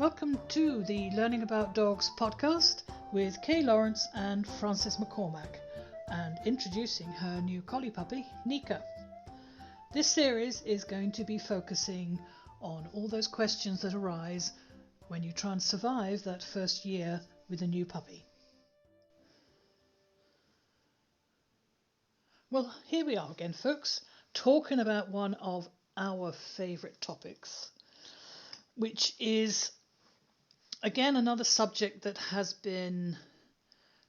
Welcome to the Learning About Dogs podcast with Kay Lawrence and Frances McCormack, and introducing her new collie puppy, Nika. This series is going to be focusing on all those questions that arise when you try and survive that first year with a new puppy. Well, here we are again, folks, talking about one of our favourite topics, which is again another subject that has been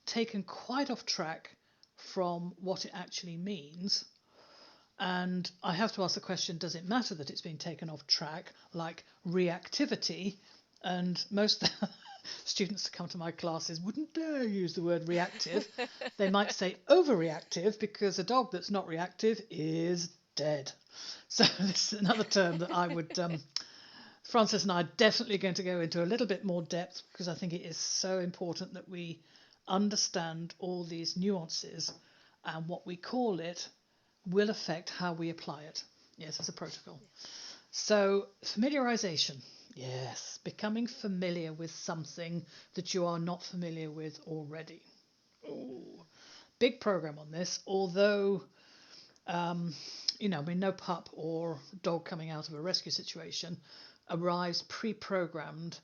taken quite off track from what it actually means. And I have to ask the question, does it matter that it's been taken off track, like reactivity? And most students that come to my classes wouldn't dare use the word reactive. They might say overreactive, because a dog that's not reactive is dead. So this is another term that I would... Frances and I are definitely going to go into a little bit more depth, because I think it is so important that we understand all these nuances, and what we call it will affect how we apply it. Yes, as a protocol. So familiarisation. Yes, becoming familiar with something that you are not familiar with already. Ooh, big program on this, although no pup or dog coming out of a rescue situation arrives pre-programmed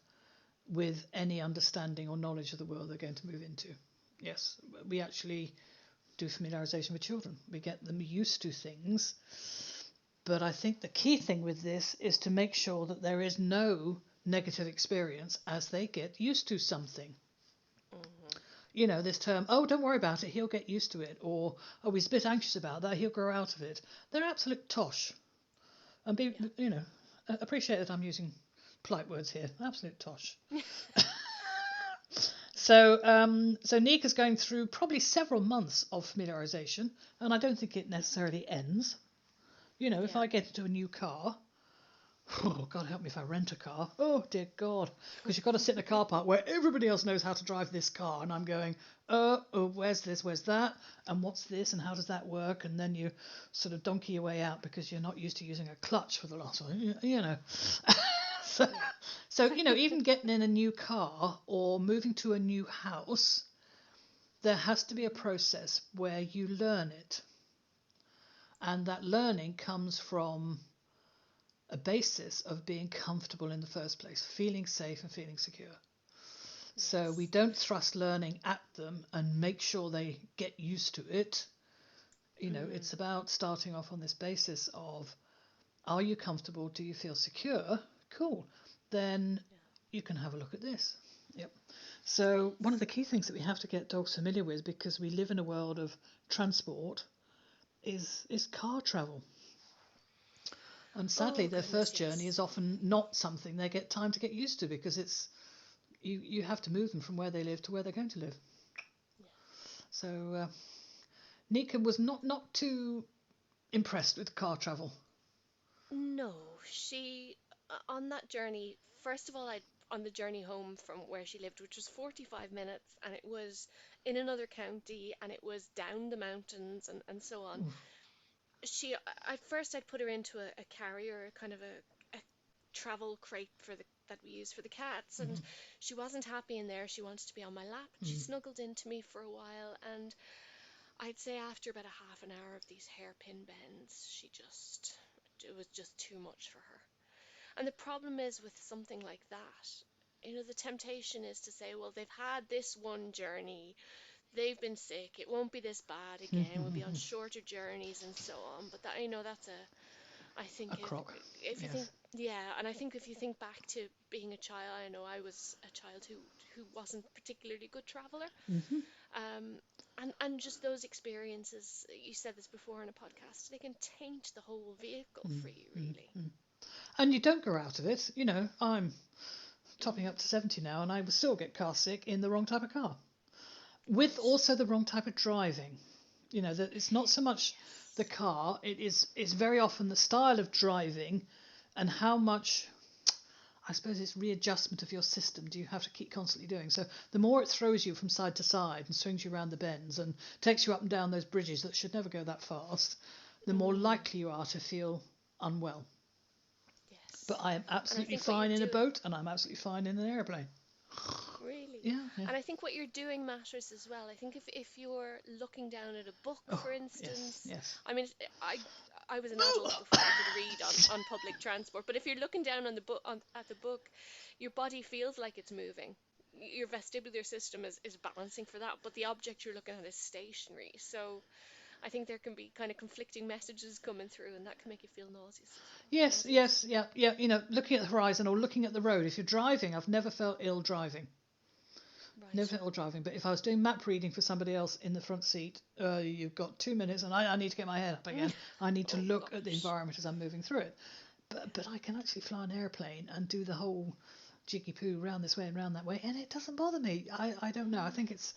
with any understanding or knowledge of the world they're going to move into. Yes, we actually do familiarisation with children. We get them used to things. But I think the key thing with this is to make sure that there is no negative experience as they get used to something. Mm-hmm. You know, this term, oh, don't worry about it, he'll get used to it. Or, oh, he's a bit anxious about that, he'll grow out of it. They're absolute tosh. And appreciate that I'm using polite words here. Absolute tosh. So Nika's going through probably several months of familiarisation, and I don't think it necessarily ends. You know, if I get into a new car, oh, God help me if I rent a car. Oh, dear God. Because you've got to sit in a car park where everybody else knows how to drive this car, and I'm going, where's this, where's that, and what's this, and how does that work? And then you sort of donkey your way out because you're not used to using a clutch for the last one, you know. So, even getting in a new car or moving to a new house, there has to be a process where you learn it. And that learning comes from a basis of being comfortable in the first place, feeling safe and feeling secure. Yes. So we don't thrust learning at them and make sure they get used to it. It's about starting off on this basis of, are you comfortable? Do you feel secure? Cool. Then you can have a look at this. Yep. So one of the key things that we have to get dogs familiar with, because we live in a world of transport, is car travel. And sadly, their first journey is often not something they get time to get used to, because it's you have to move them from where they live to where they're going to live. Yeah. So Nika was not too impressed with car travel. No, she on that journey. First of all, on the journey home from where she lived, which was 45 minutes, and it was in another county, and it was down the mountains and so on. Oof. At first I'd put her into a carrier, kind of a travel crate that we use for the cats, and she wasn't happy in there. She wanted to be on my lap, and she snuggled into me for a while, and I'd say after about a half an hour of these hairpin bends, it was just too much for her. And the problem is with something like that, the temptation is to say, well, they've had this one journey, they've been sick, it won't be this bad again, we'll be on shorter journeys and so on. But that's a crock. If you think, and I think if you think back to being a child, I know I was a child who wasn't a particularly good traveller. And just those experiences, you said this before in a podcast, they can taint the whole vehicle for you, really. And you don't grow out of it. I'm topping up to 70 now, and I will still get car sick in the wrong type of car. With also the wrong type of driving. That it's not so much the car, it's very often the style of driving and how much, I suppose, it's readjustment of your system do you have to keep constantly doing. So the more it throws you from side to side and swings you around the bends and takes you up and down those bridges that should never go that fast, the more likely you are to feel unwell. But Yes. I am And I absolutely think what you're fine in a doing, boat, and I'm absolutely fine in an airplane. really. Yeah, yeah. And I think what you're doing matters as well. I think if you're looking down at a book, Oh, for yes, instance, yes. I mean, I was an adult before I could read on public transport, but if you're looking down on the book at the book, your body feels like it's moving. Your vestibular system is balancing for that, but the object you're looking at is stationary. So I think there can be kind of conflicting messages coming through, and that can make you feel nauseous as well. Yes, Nauseous. yes, yeah, yeah. Looking at the horizon or looking at the road. If you're driving, I've never felt ill driving. Never Right. felt ill driving. But if I was doing map reading for somebody else in the front seat, you've got 2 minutes, and I need to get my head up again. I need to Oh look at the gosh. environment as I'm moving through it. But I can actually fly an airplane and do the whole jiggy poo round this way and round that way, and it doesn't bother me. I don't know. I think it's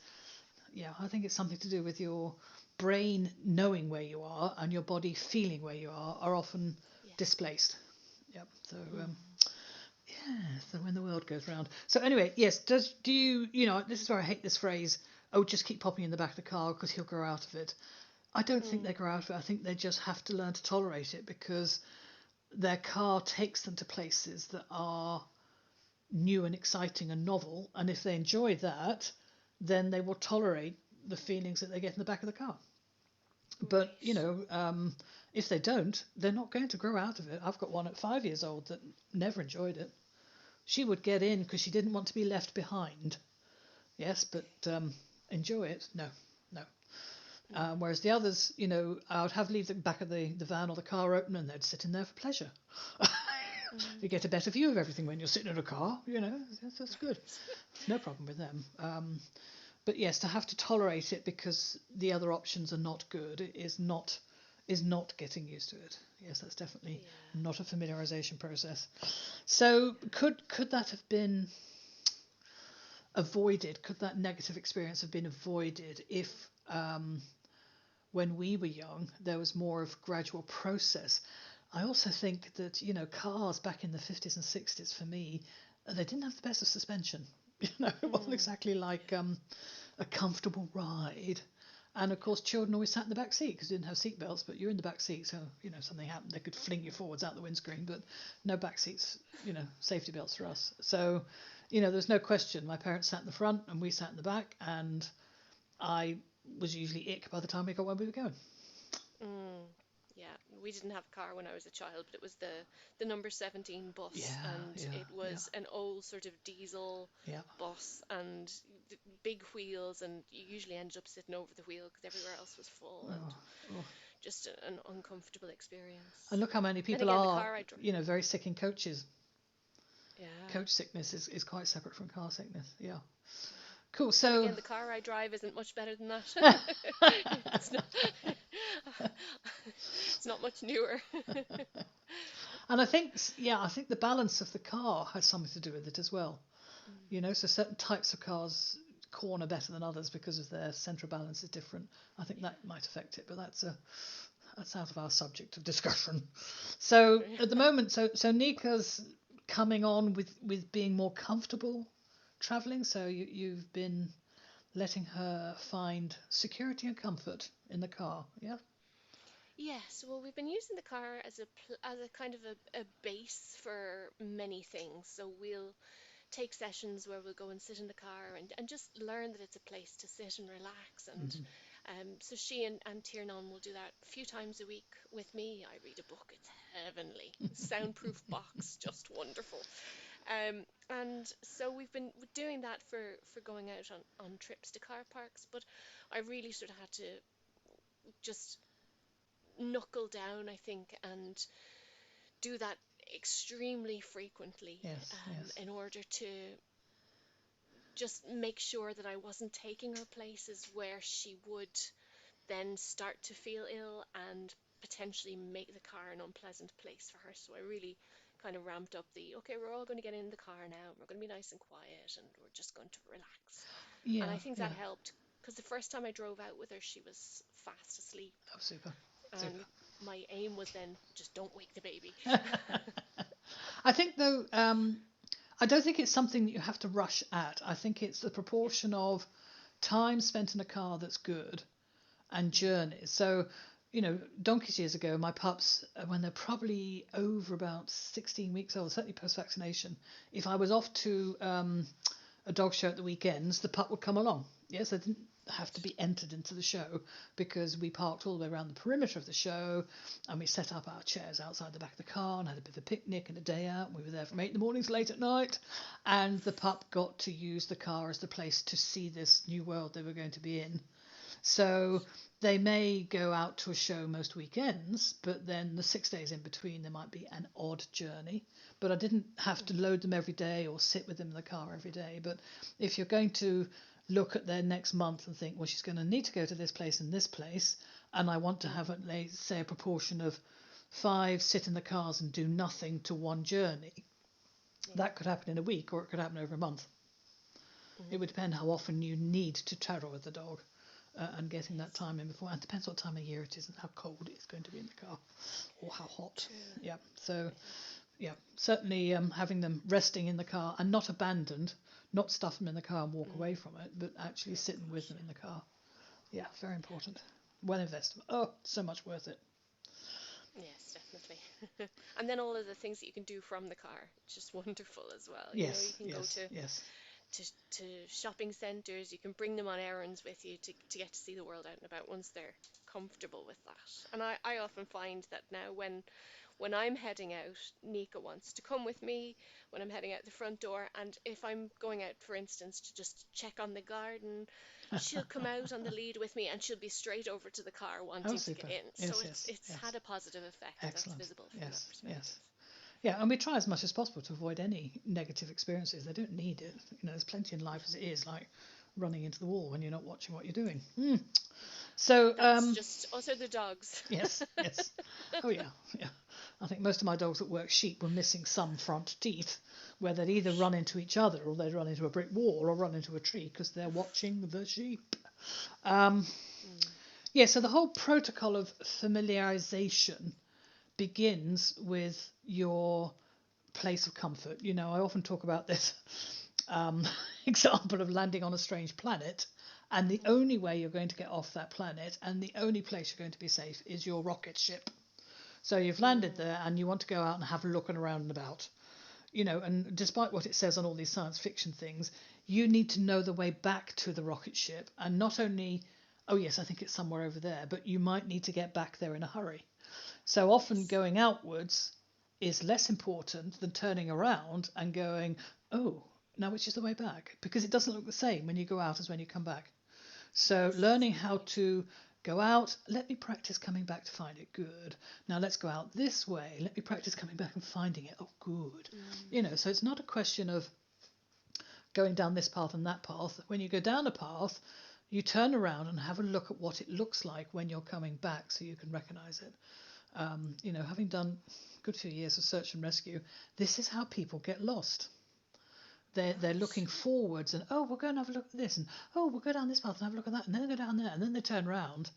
something to do with your brain knowing where you are and your body feeling where you are often Yes. displaced. Yep. So Mm. yeah. So when the world goes round. So anyway, yes. Do you this is where I hate this phrase. Oh, just keep popping in the back of the car because he'll grow out of it. I don't think they Mm. grow out of it. I think they just have to learn to tolerate it because their car takes them to places that are new and exciting and novel. And if they enjoy that, then they will tolerate the feelings that they get in the back of the car. But Right. if they don't, they're not going to grow out of it. I've got one at 5 years old that never enjoyed it. She would get in because she didn't want to be left behind. Yes, but enjoy it? No, no. Mm. Whereas the others, I would have leave the back of the van or the car open and they'd sit in there for pleasure. Mm. You get a better view of everything when you're sitting in a car, that's good. Right. No problem with them. But yes, to have to tolerate it because the other options are not good is not getting used to it. Yes, that's definitely Yeah. not a familiarization process. So could that have been avoided? Could that negative experience have been avoided if when we were young there was more of gradual process? I also think that cars back in the 50s and 60s for me, they didn't have the best of suspension. It wasn't Mm. exactly like Yeah. a comfortable ride. And of course, children always sat in the back seat because they didn't have seat belts. But you're in the back seat, so something happened, they could fling you forwards out the windscreen. But no back seats, safety belts for us. So, there's no question. My parents sat in the front and we sat in the back, and I was usually ick by the time we got where we were going. Mm, yeah, we didn't have a car when I was a child, but it was the number 17 bus, Yeah, and yeah, it yeah, was an old sort of diesel yeah. bus and big wheels, and you usually ended up sitting over the wheel because everywhere else was full, and Oh, oh. just an uncomfortable And experience. look how many Then people again, the are, car I drove, very sick in coaches. yeah, Coach sickness is quite separate from car sickness. Yeah. yeah. Cool. Then So again, the car I drive isn't much better than that. It's not, it's not much newer. And I think the balance of the car has something to do with it as well. So certain types of cars corner better than others because of their central balance is different. I think that might affect it, but that's out of our subject of discussion. So Yeah. at the moment, so Nika's coming on with being more comfortable traveling. So you've been letting her find security and comfort in the car. Yeah. Yes, well, we've been using the car as as a kind of a base for many things. So we'll take sessions where we'll go and sit in the car and just learn that it's a place to sit and relax. And Hmm. so she and Tiernan will do that a few times a week with me. I read a book, it's heavenly. Soundproof box, just wonderful. And so we've been doing that for going out on trips to car parks, but I really sort of had to just knuckle down, I think, and do that extremely frequently Yes. Yes. in order to just make sure that I wasn't taking her places where she would then start to feel ill and potentially make the car an unpleasant place for her. So I really kind of ramped up okay, we're all going to get in the car now, we're going to be nice and quiet, and we're just going to relax. And Yeah. I think that Yeah. helped because the first time I drove out with her, she was fast asleep. Oh, super. Super. And my aim was then just don't wake the baby. I think though, I don't think it's something that you have to rush at. I think it's the Yeah. proportion of time spent in a car that's good and Mm. journeys. So donkeys years ago, my pups, when they're probably over about 16 weeks old, certainly post-vaccination, if I was off to a dog show at the weekends, the pup would come along. Yes, I didn't have to be entered into the show because we parked all the way around the perimeter of the show and we set up our chairs outside the back of the car and had a bit of a picnic and a day out. We were there from 8 in the morning to late at night, and the pup got to use the car as the place to see this new world they were going to be in. So they may go out to a show most weekends, but then the 6 days in between there might be an odd journey. But I didn't have to load them every day or sit with them in the car every day. But if you're going to look at their next month and think, well, she's going to need to go to this place and this place, and I want to have, say, a proportion of 5 sit in the cars and do nothing to one journey, that could happen in a week or it could happen over a month. It would depend how often you need to travel with the dog. And getting that time in before. And it depends what time of year it is and how cold it's going to be in the car or how hot. True. Yeah. So, yeah, certainly having them resting in the car and not abandoned, not stuff them in the car and walk away from it, but actually sitting with them in the car. Yeah, very important. Well invested. Oh, so much worth it. Yes, definitely. And then all of the things that you can do from the car, it's just wonderful as well. Yes, You can go yes, yes. to shopping centres, you can bring them on errands with you to get to see the world out and about once they're comfortable with that. And I often find that now when I'm heading out, Nika wants to come with me when I'm heading out the front door. And if I'm going out, for instance, to just check on the garden, she'll come out on the lead with me and she'll be straight over to the car Oh, wanting to super. get in. Yes, So yes, it's yes. had a positive effect that's Excellent. visible from that Yes, perspective. yes. Yeah, and we try as much as possible to avoid any negative experiences. They don't need it. There's plenty in life as it is, like running into the wall when you're not watching what you're doing. So That's just us or the dogs. yes, yes. Oh yeah, yeah. I think most of my dogs that work sheep were missing some front teeth, where they'd either run into each other or they'd run into a brick wall or run into a tree because they're watching the sheep. Yeah, so the whole protocol of familiarization begins with your place of comfort. I often talk about this example of landing on a strange planet, and the only way you're going to get off that planet and the only place you're going to be safe is your rocket ship. So you've landed there and you want to go out and have a look and around and about. And despite what it says on all these science fiction things, you need to know the way back to the rocket ship, and not only, oh yes, I think it's somewhere over there, but you might need to get back there in a hurry. So often going outwards is less important than turning around and going, oh, now which is the way back? Because it doesn't look the same when you go out as when you come back. So learning how to go out, let me practice coming back to find it, good. Now let's go out this way, let me practice coming back and finding it, oh good. So it's not a question of going down this path and that path. When you go down a path, you turn around and have a look at what it looks like when you're coming back so you can recognize it. Having done a good few years of search and rescue, this is how people get lost. They're looking forwards and, oh, we'll go and have a look at this, and oh, we'll go down this path and have a look at that, and then they go down there, and then they turn around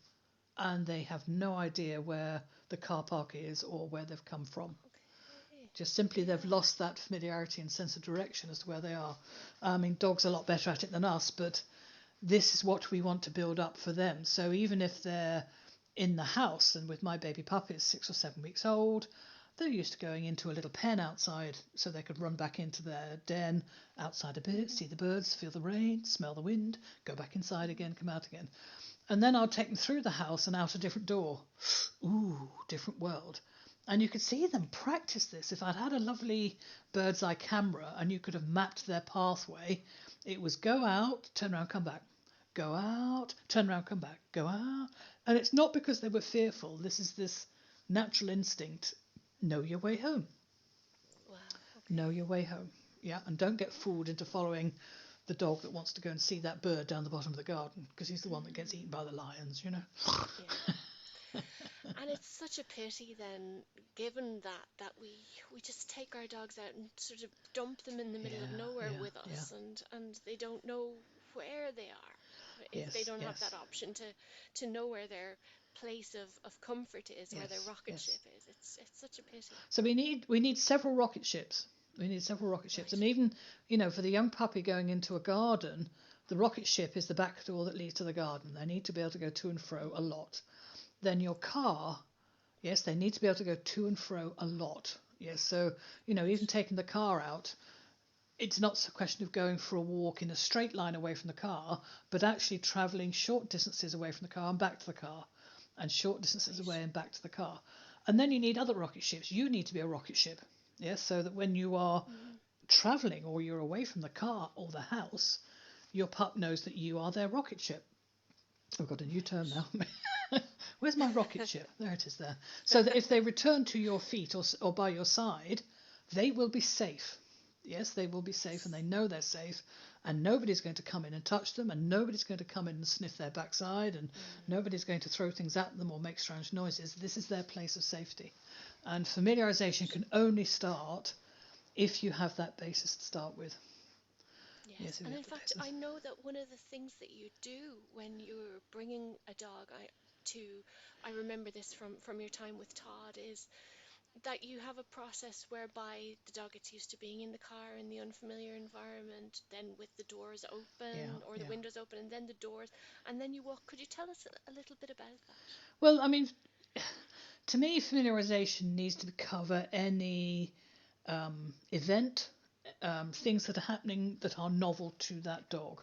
and they have no idea where the car park is or where they've come from. Just simply they've lost that familiarity and sense of direction as to where they are. I mean, dogs are a lot better at it than us, but this is what we want to build up for them. So even if they're in the house, and with my baby puppies 6 or 7 weeks old, they're used to going into a little pen outside so they could run back into their den outside a bit, see the birds, feel the rain, smell the wind, go back inside again, come out again. And then I'll take them through the house and out a different door. Ooh, different world. And you could see them practice this. If I'd had a lovely bird's eye camera and you could have mapped their pathway, it was go out, turn around, come back. Go out, turn around, come back, go out. And it's not because they were fearful. This is this natural instinct. Know your way home. Wow. Okay. Know your way home. Yeah, and don't get fooled into following the dog that wants to go and see that bird down the bottom of the garden, because he's the one that gets eaten by the lions, Yeah. And it's such a pity then, given that we just take our dogs out and sort of dump them in the middle of nowhere with us, and they don't know where they are. If they don't have that option to know where their place of comfort is, where their rocket ship is, it's such a pity. So we need several rocket ships. We need several rocket ships, and even for the young puppy going into a garden, the rocket ship is the back door that leads to the garden. They need to be able to go to and fro a lot. then your car, yes, they need to be able to go to and fro a lot. Yes, so, even taking the car out, it's not a question of going for a walk in a straight line away from the car, but actually travelling short distances away from the car and back to the car, and short distances away and back to the car. And then you need other rocket ships. You need to be a rocket ship, yes, so that when you are travelling or you're away from the car or the house, your pup knows that you are their rocket ship. I've got a new term now. Where's my rocket ship? There it is there. So that if they return to your feet or by your side, they will be safe. Yes, they will be safe, and they know they're safe, and nobody's going to come in and touch them, and nobody's going to come in and sniff their backside, and nobody's going to throw things at them or make strange noises. This is their place of safety. And familiarization can only start if you have that basis to start with. Yes, and in fact, I know that one of the things that you do when you're bringing a dog I remember this from your time with Todd, is that you have a process whereby the dog gets used to being in the car in the unfamiliar environment, then with the doors open or the windows open, and then the doors, and then you walk. Could you tell us a little bit about that? Well, I mean, to me, familiarization needs to cover any event, things that are happening that are novel to that dog.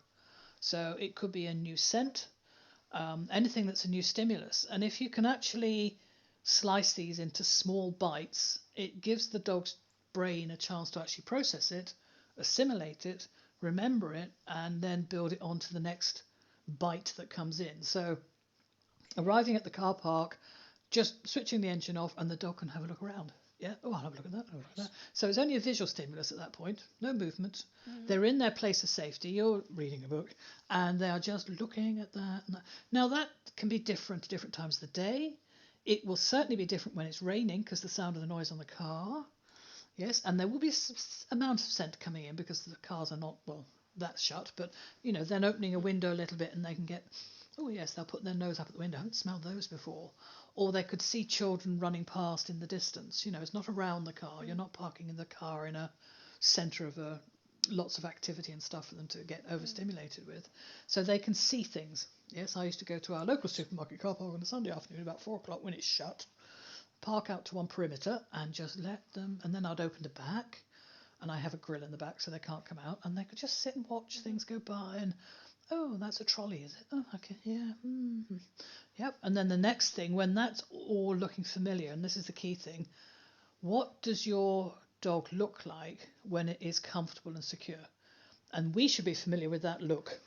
So it could be a new scent, anything that's a new stimulus. And if you can actually slice these into small bites, it gives the dog's brain a chance to actually process it, assimilate it, remember it, and then build it onto the next bite that comes in. So arriving at the car park, just switching the engine off, and the dog can have a look around. Yeah, oh, I'll have a look at that, I'll look at that. So it's only a visual stimulus at that point, no movement. They're in their place of safety, you're reading a book, and they are just looking at that. Now that can be different at different times of the day. It will certainly be different when it's raining, because the sound of the noise on the car. Yes, and there will be some amount of scent coming in because the cars are not, well, that's shut, but, then opening a window a little bit and they can get, oh yes, they'll put their nose up at the window. I haven't smelled those before. Or they could see children running past in the distance. It's not around the car. You're not parking in the car in a centre of lots of activity and stuff for them to get overstimulated with. So they can see things. Yes, I used to go to our local supermarket car park on a Sunday afternoon about 4 o'clock when it's shut, park out to one perimeter and just let them, and then I'd open the back, and I have a grill in the back so they can't come out, and they could just sit and watch things go by, and oh, that's a trolley, is it? Oh, okay, yeah. Mm-hmm. Yep. And then the next thing, when that's all looking familiar, and this is the key thing, what does your dog look like when it is comfortable and secure? And we should be familiar with that look.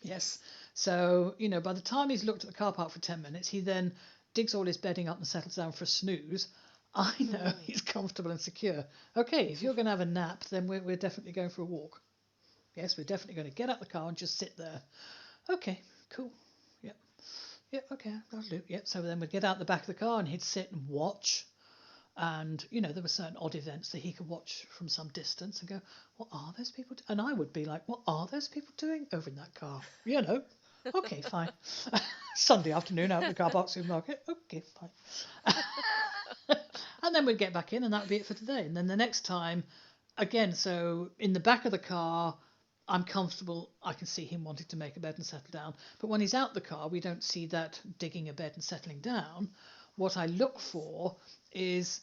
Yes. So, by the time he's looked at the car park for 10 minutes, he then digs all his bedding up and settles down for a snooze. I know he's comfortable and secure. Okay, if you're going to have a nap, then we're definitely going for a walk. Yes, we're definitely going to get out the car and just sit there. Okay, cool. Yep. Yep, okay, I'll do it. Yep, so then we'd get out the back of the car and he'd sit and watch. And, there were certain odd events that he could watch from some distance and go, what are those people doing? And I would be like, what are those people doing over in that car? Okay, fine. Sunday afternoon out in the car park supermarket. Okay, fine. And then we'd get back in and that would be it for today. And then the next time, again, so in the back of the car, I'm comfortable, I can see him wanting to make a bed and settle down. But when he's out the car, we don't see that digging a bed and settling down. What I look for is,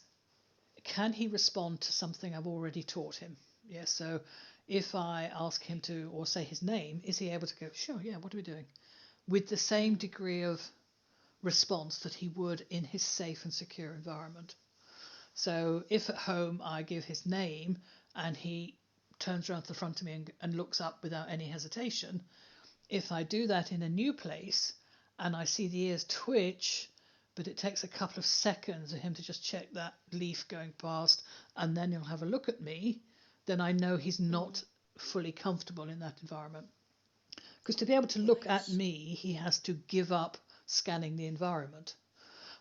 can he respond to something I've already taught him? Yes, so if I ask him to, or say his name, is he able to go, sure, yeah, what are we doing? With the same degree of response that he would in his safe and secure environment. So if at home I give his name and he turns around to the front of me and looks up without any hesitation, if I do that in a new place and I see the ears twitch, but it takes a couple of seconds for him to just check that leaf going past and then he'll have a look at me, then I know he's not fully comfortable in that environment. Because to be able to look at me, he has to give up scanning the environment.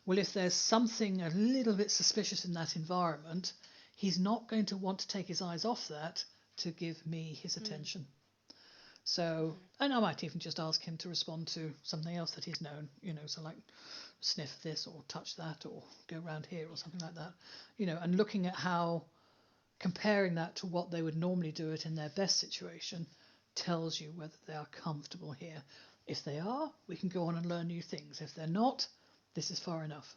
Well, if there's something a little bit suspicious in that environment, he's not going to want to take his eyes off that to give me his attention. So, and I might even just ask him to respond to something else that he's known, so like sniff this or touch that or go around here or something like that, and looking at how, comparing that to what they would normally do it in their best situation tells you whether they are comfortable here. If they are, we can go on and learn new things. If they're not, This is far enough.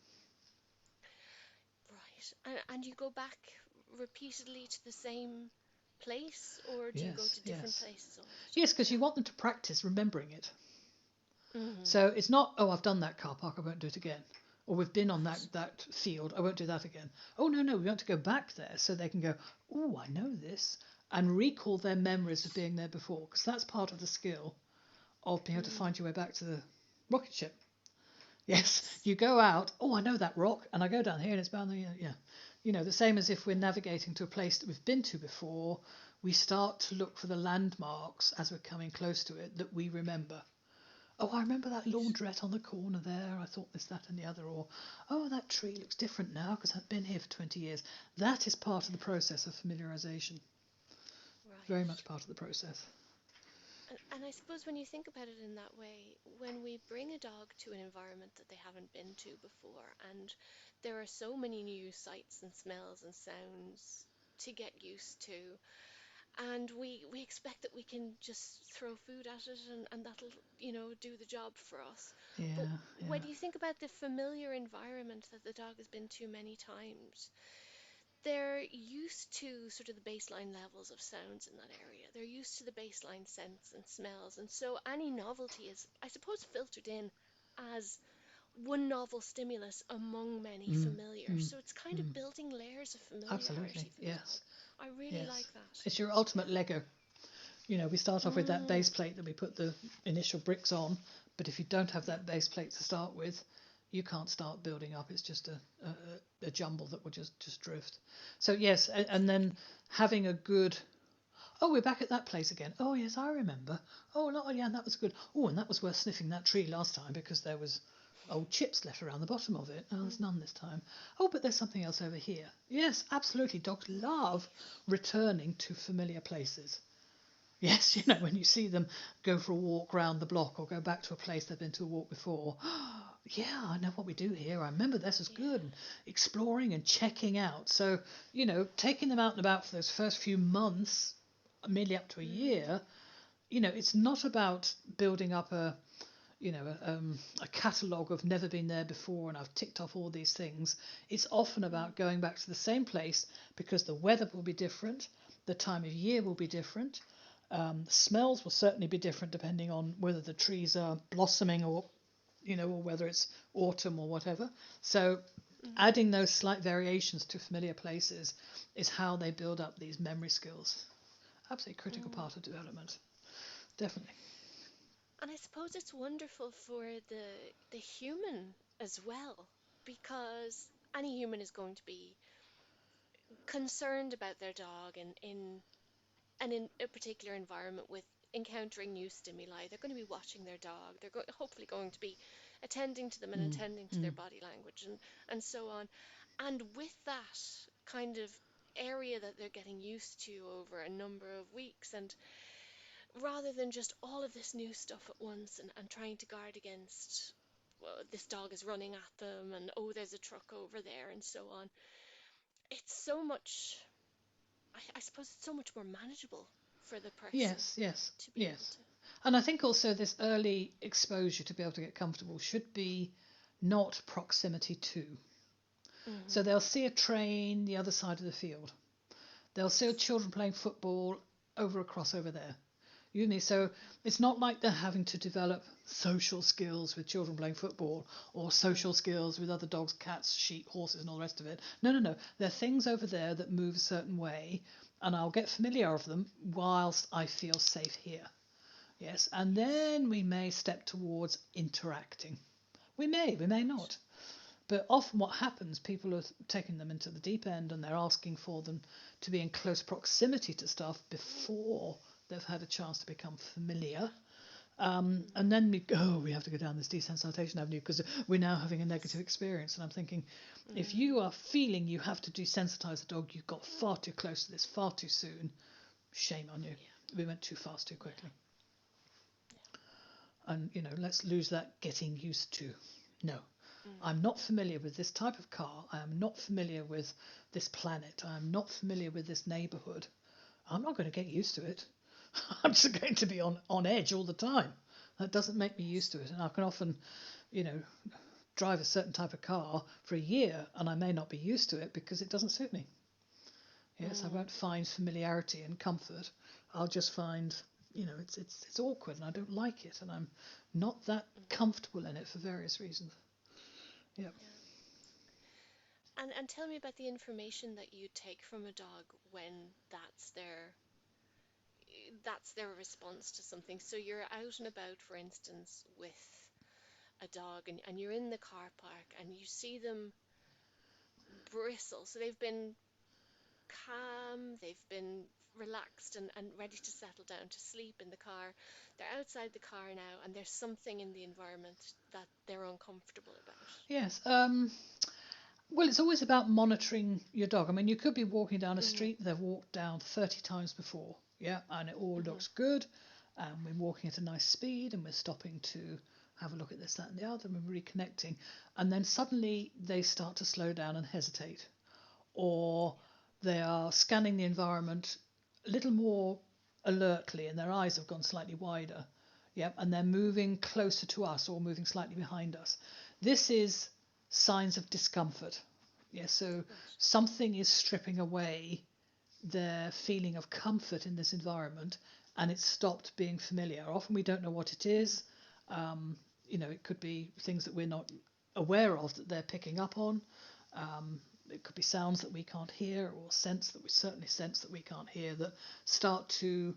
Right. And you go back repeatedly to the same place, or do you go Yes, to different yes. places all the Yes, time? because you want them to practice remembering it. Mm-hmm. So it's not, oh, I've done that car park, I won't do it again. Or we've been on Right. that field, I won't do that again. Oh, no, no, we want to go back there so they can go, oh, I know this, and recall their memories of being there before, because that's part of the skill of being able to Mm, find your way back to the rocket ship. Yes, yes. you go out, oh, I know that rock, and I go down here and it's bound there, yeah. The same as if we're navigating to a place that we've been to before, we start to look for the landmarks as we're coming close to it that we remember. Oh, I remember that Right. laundrette on the corner there. I thought this, that, and the other. Or, oh, that tree looks different now because I've been here for 20 years. That is part of the process of familiarisation. Very Right. much part of the process. And I suppose when you think about it in that way, when we bring a dog to an environment that they haven't been to before, and there are so many new sights and smells and sounds to get used to, and we expect that we can just throw food at it and that'll, do the job for us. But Yeah, yeah. when you think about the familiar environment that the dog has been to many times, they're used to sort of the baseline levels of sounds in that area. They're used to the baseline scents and smells. And so any novelty is, I suppose, filtered in as one novel stimulus among many Mm, familiars. mm, So it's kind mm. of building layers of Absolutely. familiarity for the dog. Yes, I really yes. like that. It's your ultimate Lego. We start off with that Mm, base plate that we put the initial bricks on, but if you don't have yeah, that base plate to start with, you can't start building up. It's just a jumble that will just drift. So yes, and then absolutely. having a good. Oh, we're back at that place again. Oh yes, I remember. Oh no, yeah, that was good. Oh, and that was worth sniffing that tree last time because there was old chips left around the bottom of it. Oh, there's Mm, none this time. Oh, but there's something else over here. Yes, absolutely. Dogs love right. returning to familiar places. Yes, Yes. when you see them go for a walk round the block or go back to a place they've been to a walk before. Yeah, I know what we do here. I remember this is Yeah. good. And exploring and checking out. So, taking them out and about for those first few months, merely up to a Mm, year, it's not about building up a catalogue of never been there before and I've ticked off all these things. It's often mm, about going back to the same place because the weather will be different, the time of year will be different, the smells will certainly be different depending on whether the trees are blossoming or whether it's autumn or whatever. So mm, adding those slight variations to familiar places is how they build up these memory skills. Absolutely critical mm. part of development. Definitely. And I suppose it's wonderful for the human as well, because any human is going to be concerned about their dog and in a particular environment with encountering new stimuli. They're going to be watching their dog. Hopefully going to be attending to them and Mm, attending to their mm. body language and so on. And with that kind of area that they're getting used to over a number of weeks, and rather than just all of this new stuff at once and trying to guard against, well, this dog is running at them and oh, there's a truck over there and so on. It's so much, I suppose it's so much more manageable for the person Yes, yes, to be able yes. to. And I think also this early exposure to be able to get comfortable should be not proximity to. So Hmm. they'll see a train the other side of the field. They'll see Yes. children playing football across over there. You know, so it's not like they're having to develop social skills with children playing football or social Hmm. skills with other dogs, cats, sheep, horses, and all the rest of it. No, no, no. There are things over there that move a certain way, and I'll get familiar of them whilst I feel safe here. Yes, and Yes. then we may step towards interacting. We may Right. not. But often what happens, people are taking them into the deep end and they're asking for them to be in close proximity to stuff before they've had a chance to become familiar. Hmm. And then we have to go down this desensitization avenue because we're now having a negative Yes. experience. And I'm thinking, if Mm. you are feeling you have to desensitize the dog, you got far too close to this far too soon. Shame on you. Yeah. We went too fast too Yeah. quickly. And let's lose that getting used to. No, Mm. I'm not familiar with this type of car. I am not familiar with this planet. I am not familiar with this neighborhood. I'm not going to get used to it. I'm just going to be on edge all the time. That doesn't make me used Yes. to it. And I can often, you know, drive a certain type of car for a year and I may not be used to it because it doesn't suit me. Yes, I won't find familiarity and comfort. I'll just find, it's awkward and I don't like it and I'm not that comfortable in it for various reasons. Yeah. And tell me about the information that you take from a dog when that's their response to something. So you're out and about, for instance, with a dog and you're in the car park and you see them bristle. So they've been calm, they've been relaxed and ready to settle down to sleep in the car. They're outside the car now and there's something in the environment that they're uncomfortable about. Yes. Well, it's always about monitoring your dog. I mean, you could be walking down a Mhm. street they've walked down 30 times before, yeah, and it all Mhm. looks good, and we're walking at a nice speed, and we're stopping to have a look at this, that, and the other, and we're reconnecting, and then suddenly they start to slow down and hesitate, or they are scanning the environment a little more alertly, and their eyes have gone slightly wider, yeah, and they're moving closer to us or moving slightly behind us. This is signs of discomfort. Yes, so Right. something is stripping away their feeling of comfort in this environment and it's stopped being familiar. Often we don't know what it is. Um, it could be things that we're not aware of that they're picking up on. Um, it could be sounds that we can't hear or sense that we certainly sense that we can't hear that start to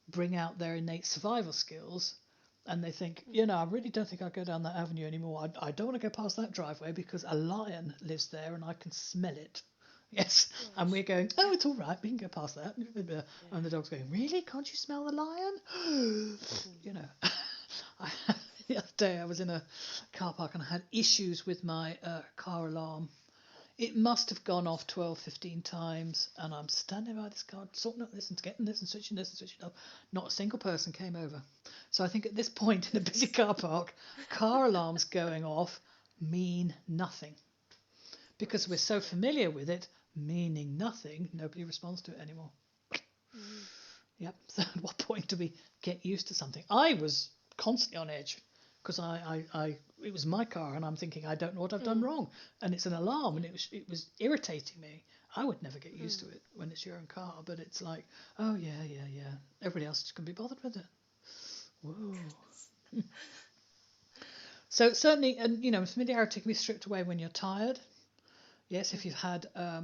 bring out their innate survival skills and they think, I really don't think I'll go down that avenue anymore. I don't want to go past that driveway because a lion lives there and I can smell it. Yes. And we're Right. going, oh, it's all right. We can go past that. Yeah. And the dog's going, really? Can't you smell the lion? you know, I, the other day I was in a car park and I had issues with my car alarm. It must have gone off 12, 15 times, and I'm standing by this car, sorting out this and getting this and switching off. Not a single person came over. So I think at this point in a busy Goodness. car park, car alarms going off mean nothing. Because we're Right. so Yeah. familiar with it, meaning nothing, nobody responds to it anymore. Mm. Yep. So at what point do we get used to something? I was constantly on edge because it was my car and I'm thinking I don't know what I've done Mm. wrong and it's an alarm and Yeah. it was irritating me. I would never get used to Mm. it when it's your own car, but it's like, oh yeah. Everybody else can be bothered with it. Whoa. Goodness. So certainly, and familiarity can be stripped away when you're tired. Yes, if you've Mhm. had a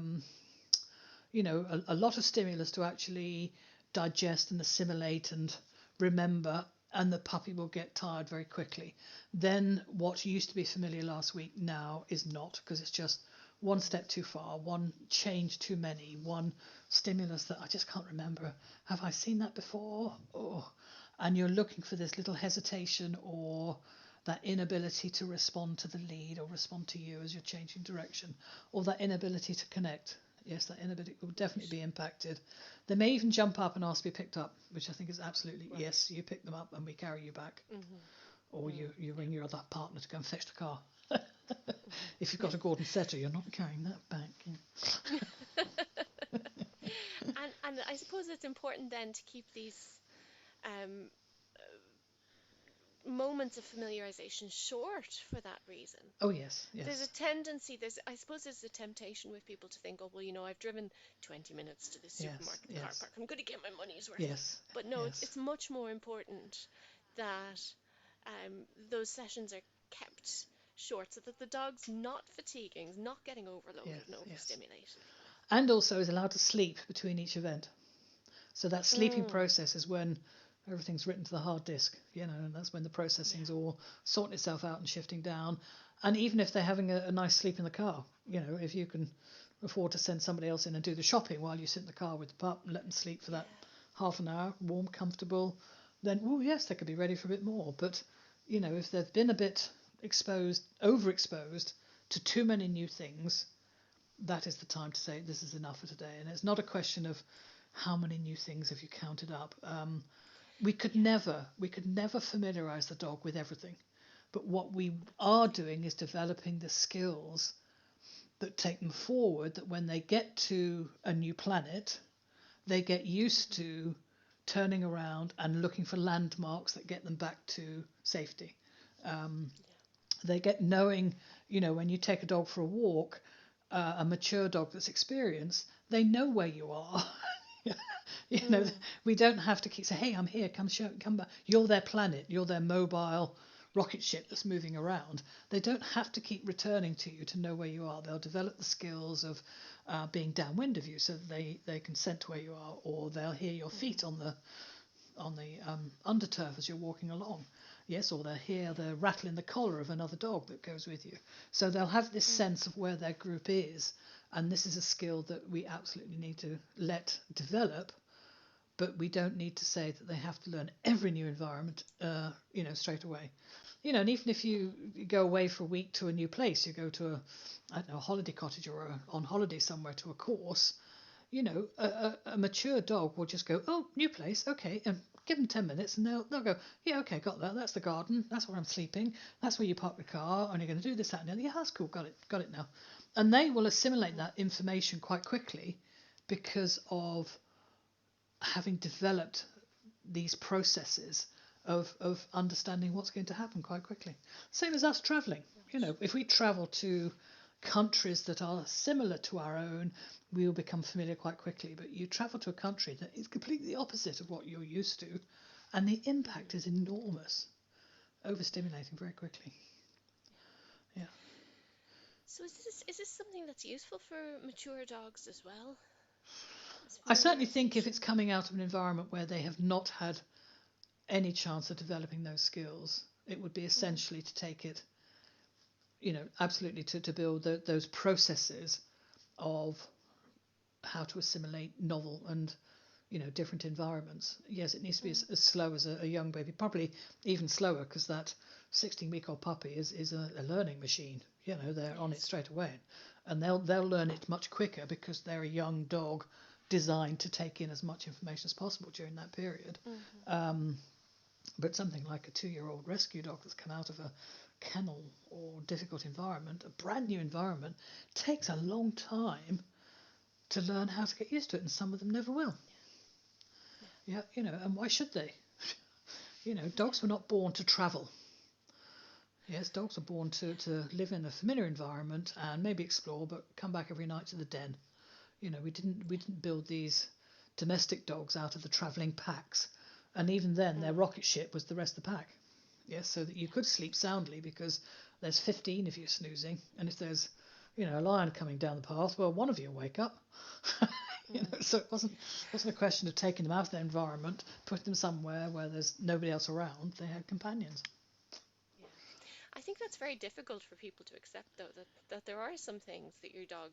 lot of stimulus to actually digest and assimilate and remember, and the puppy will get tired very quickly. Then what used to be familiar last week now is not, because it's just one step too far, one change too many, one stimulus that I just can't remember. Have I seen that before? Oh, and you're looking for this little hesitation or that inability to respond to the lead or respond to you as you're changing direction, or that inability to connect. Yes, that inability will definitely Right. be impacted. They may even jump up and ask to be picked up, which I think is absolutely Right. yes, you pick them up and we carry you back. Mhm. Or Mm. you Yeah. ring your other partner to go and fetch the car. Mhm. If you've got a Gordon Setter, you're not carrying that back. Yeah. And I suppose it's important then to keep these um, moments of familiarization short for that reason. Oh yes, There's a yes, tendency, I suppose there's a temptation with people to think, oh, well, I've driven 20 minutes to the yes, supermarket car yes, park. I'm going to get my money's worth. yes, But no, yes, it's much more important that those sessions are kept short so that the dog's not fatiguing, not getting yes, overloaded and yes. overstimulated. And also is allowed to sleep between each event. So that sleeping Mm, process is when everything's written to the hard disk, and that's when the processing's yeah, all sorting itself out and shifting down. And even if they're having a nice sleep in the car, if you can afford to send somebody else in and do the shopping while you sit in the car with the pup and let them sleep for that yeah, half an hour, warm, comfortable, then, oh, yes, they could be ready for a bit more. But, if they've been a bit exposed, overexposed to too many new things, that is the time to say this is enough for today. And it's not a question of how many new things have you counted up. We could yeah, never familiarize the dog with everything. But what we are absolutely. doing is developing the skills that take them forward, that when they get to a new planet, they get used Hmm. to turning around and looking for landmarks that get them back to safety. Um, Yeah. They get knowing, when you take a dog for a walk, a mature dog that's experienced, they know where you are. you know, Mm. we don't have to keep saying, "Hey, I'm here. Come back." You're their planet. You're their mobile rocket ship that's moving around. They don't have to keep returning to you to know where you are. They'll develop the skills of being downwind of you, so that they can scent where you are, or they'll hear your feet on the underturf as you're walking along. Yes, or they'll hear the rattle in the collar of another dog that goes with you. So they'll have this sense of where their group is, and this is a skill that we absolutely need to let develop, but we don't need to say that they have to learn every new environment, straight away. And even if you go away for a week to a new place, you go to a holiday cottage or on holiday somewhere to a course, a mature dog will just go, "Oh, new place, okay," and give them 10 minutes and they'll go, "Yeah, okay, got that. That's the garden. That's where I'm sleeping. That's where you park the car. And you're going to do this, that, and the other. Yeah, that's cool. Got it now." And they will assimilate that information quite quickly because of having developed these processes of understanding what's going to happen quite quickly. Same as us traveling. If we travel to countries that are similar to our own, we will become familiar quite quickly. But you travel to a country that is completely the opposite of what you're used to, and the impact is enormous, overstimulating very quickly. Yeah. So is this something that's useful for mature dogs as well? Is I certainly think if it's familiarization? coming out of an environment where they have not had any chance of developing those skills, it would be Mm. essentially to take it, absolutely to build those processes of how to assimilate novel and different environments. Yes, it needs to be Mm. as slow as a young baby, probably even slower, because that 16-week-old puppy is a learning machine. They're on it Yes. straight away, and they'll learn it much quicker because they're a young dog designed to take in as much information as possible during that period. Hmm. Um, but something like a 2-year-old rescue dog that's come out of a kennel or difficult environment, a brand new environment, takes a long time to learn how to get used to it, and some of them never will. Yeah. Yeah, and why should they? Yeah. Dogs were not born to travel. Yes, dogs are born to live in a familiar environment and maybe explore, but come back every night to the den. We didn't build these domestic dogs out of the travelling packs, and even then, their Mm. rocket ship was the rest of the pack. Yes, so that you could sleep soundly because there's 15 of you snoozing, and if there's a lion coming down the path, well, one of you will wake up. Mm. So it wasn't a question of taking them out of their environment, putting them somewhere where there's nobody else around. They had companions. Yeah. I think that's very difficult for people to accept, though, that there are some things that your dog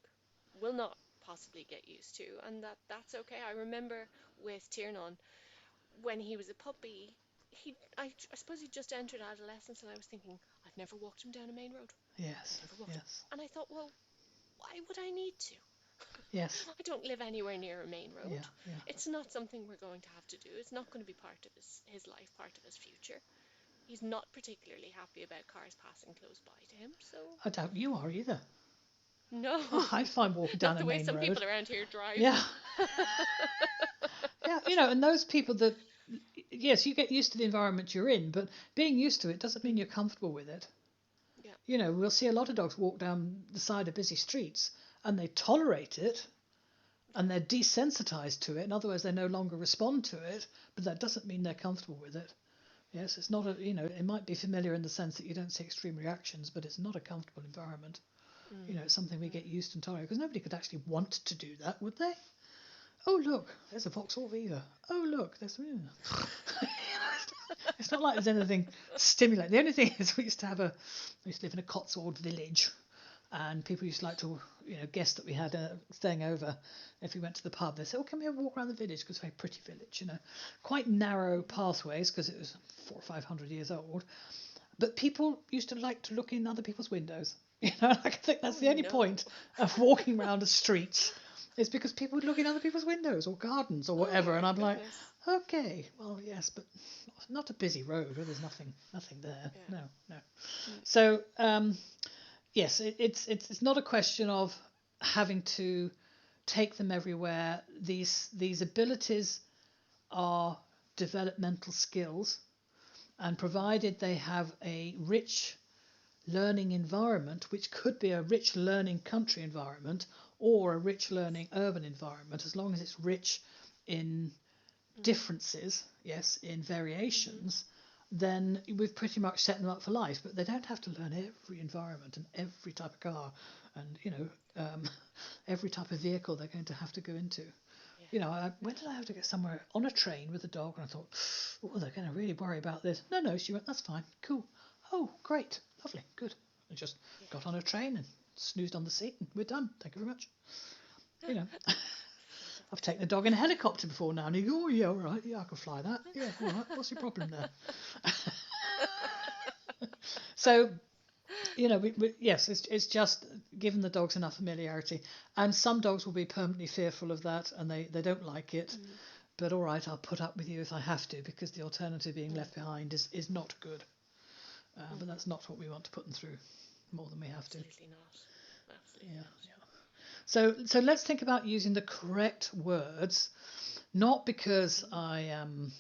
will not possibly get used to, and that's okay. I remember with Tiernan, when he was a puppy, I suppose he just entered adolescence, and I was thinking, I've never walked him down a main road. I've Yes, never walked him. yes, And I thought, well, why would I need to? yes, I don't live anywhere near a main yeah, road. yeah. It's not something we're going to have to do. It's not going to be part of his life, part of his future. He's not particularly happy about cars passing close by to him, so I doubt you are either. no, Oh, I'd find walking down not a the way main some road. people around here drive. Yeah, yeah, and those people that, yes, you get used to the environment you're in, but being used to it doesn't mean Mm. you're comfortable with it. Yeah. We'll see a lot of dogs walk down the side of busy streets and they tolerate it and they're desensitized to it. In other words, they no longer respond to it, but that doesn't mean they're comfortable with it. Yes, it's not it might be familiar in the sense that you don't see extreme reactions, but it's not a comfortable environment. Mm. It's something we Mm. get used to and tolerate because nobody could actually want to do that, would they? Oh, look, there's a Vauxhall Viva. Oh, look, there's. It's not like there's anything stimulating. The only thing is, we used to live in a Cotswold village, and people used to like to, guess that we had staying over. If we went to the pub, they said, "Oh, can we have a walk around the village? Because it's a very pretty village, quite narrow pathways because it was 400 or 500 years old. But people used to like to look in other people's windows. I think that's Oh the only no. point of walking around the streets is because people would look in other people's windows or gardens or Oh whatever, and my I'm like, goodness. okay, well, yes, but not a busy road where there's nothing there. Yeah. No, no. Mm. So yes, it's not a question of having to take them everywhere. These abilities are developmental skills, and provided they have a rich learning environment, which could be a rich learning country environment or a rich learning urban environment, as long as it's rich in differences, yes, in variations, then we've pretty much set them up for life. But they don't have to learn every environment and every type of car and, every type of vehicle they're going to have to go into. When did I have to get somewhere on a train with a dog? And I thought, oh, they're going to really worry about this. No, she went, that's fine, cool. Oh, great, lovely, good. I just got on a train and snoozed on the seat and we're done. Thank you very much. I've taken the dog in a helicopter before now, and you go, oh, yeah, all right, yeah, I can fly that. Yeah, all right, what's your problem there? So, yes, it's just giving the dogs enough familiarity. And some dogs will be permanently fearful of that, and they don't like it. But all right, I'll put up with you if I have to, because the alternative being left behind is not good. But that's not what we want to put them through more than we have to. Absolutely not. Absolutely not. So let's think about using the correct words, not because I am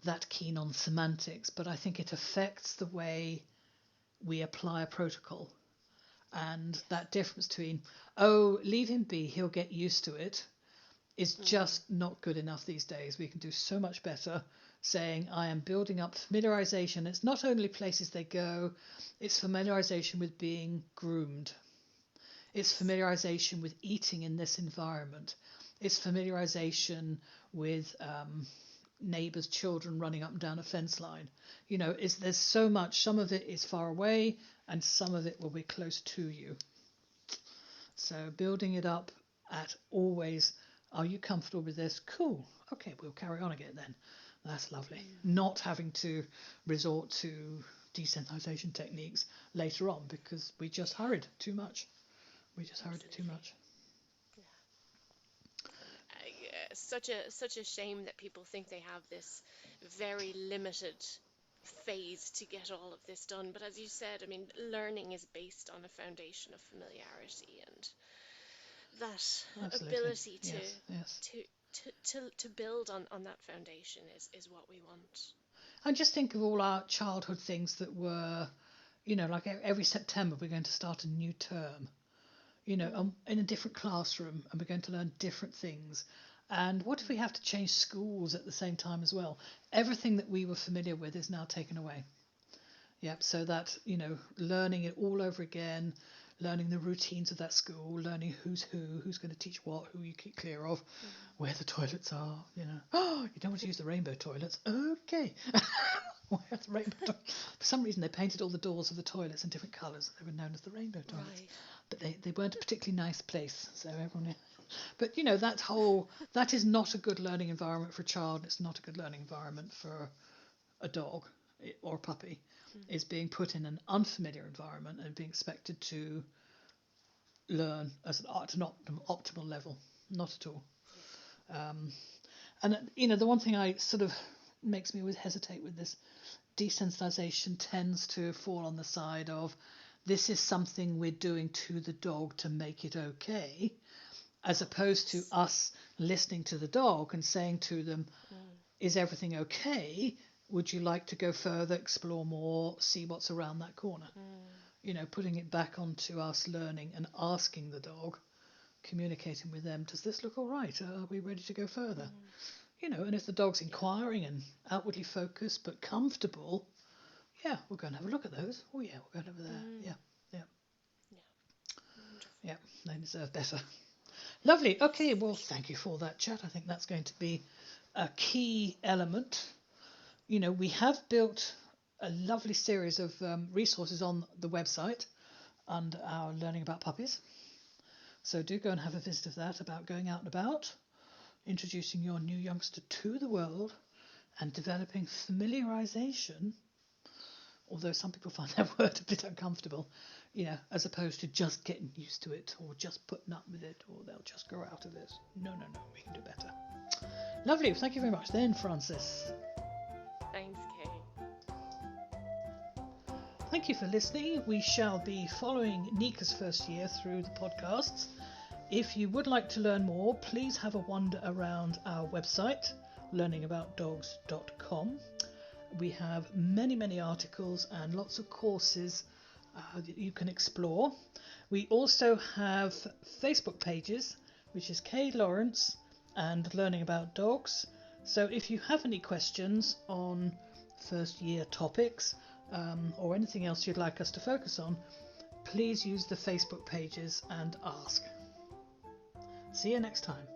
that keen on semantics, but I think it affects the way we apply a protocol. And that difference between, oh, leave him be, he'll get used to it, is just not good enough these days. We can do so much better saying, I am building up familiarization. It's not only places they go, it's familiarization with being groomed. It's familiarization with eating in this environment. It's familiarization with neighbours' children running up and down a fence line. There's so much. Some of it is far away and some of it will be close to you. So building it up at always, are you comfortable with this? Cool. Okay, we'll carry on again then. That's lovely. Not having to resort to desensitization techniques later on because we just hurried too much. We just heard it too much. Such a shame that people think they have this very limited phase to get all of this done. But as you said, I mean, learning is based on a foundation of familiarity, and that Absolutely. ability Yes. to build on that foundation is what we want. And just think of all our childhood things that were, like every September we're going to start a new term. In a different classroom, and we're going to learn different things. And what if we have to change schools at the same time as well? Everything that we were familiar with is now taken away. Yep, so that, learning it all over again, learning the routines of that school, learning who's going to teach what, who you keep clear of, where the toilets are, Oh, you don't want to use the rainbow toilets. Okay. Where's the rainbow toilets? For some reason, they painted all the doors of the toilets in different colours. They were known as the rainbow toilets. Right. But they weren't a particularly nice place, so everyone. But that is not a good learning environment for a child. It's not a good learning environment for a dog or a puppy. Is being put in an unfamiliar environment and being expected to learn at an optimal level. Not at all. And the one thing I sort of makes me always hesitate with this desensitization tends to fall on the side of, this is something we're doing to the dog to make it okay, as opposed to us listening to the dog and saying to them, is everything okay? Would you like to go further, explore more, see what's around that corner? Putting it back onto us learning and asking the dog, communicating with them, does this look all right? Are we ready to go further? And if the dog's inquiring and outwardly focused but comfortable, yeah, we'll go and have a look at those. Oh yeah, we'll go over there. Yeah. Yeah, they deserve better. Lovely. Okay, well, thank you for that chat. I think that's going to be a key element. We have built a lovely series of resources on the website under our Learning About Puppies. So do go and have a visit of that, about going out and about, introducing your new youngster to the world and developing familiarization, although some people find that word a bit uncomfortable, as opposed to just getting used to it or just putting up with it or they'll just grow out of it. No, we can do better. Lovely. Thank you very much then, Francis. Thanks, Kay. Thank you for listening. We shall be following Nika's first year through the podcasts. If you would like to learn more, please have a wander around our website, learningaboutdogs.com. We have many articles and lots of courses that you can explore. We also have Facebook pages, which is Kay Lawrence and Learning About Dogs. So if you have any questions on first year topics or anything else you'd like us to focus on, please use the Facebook pages and ask. See you next time.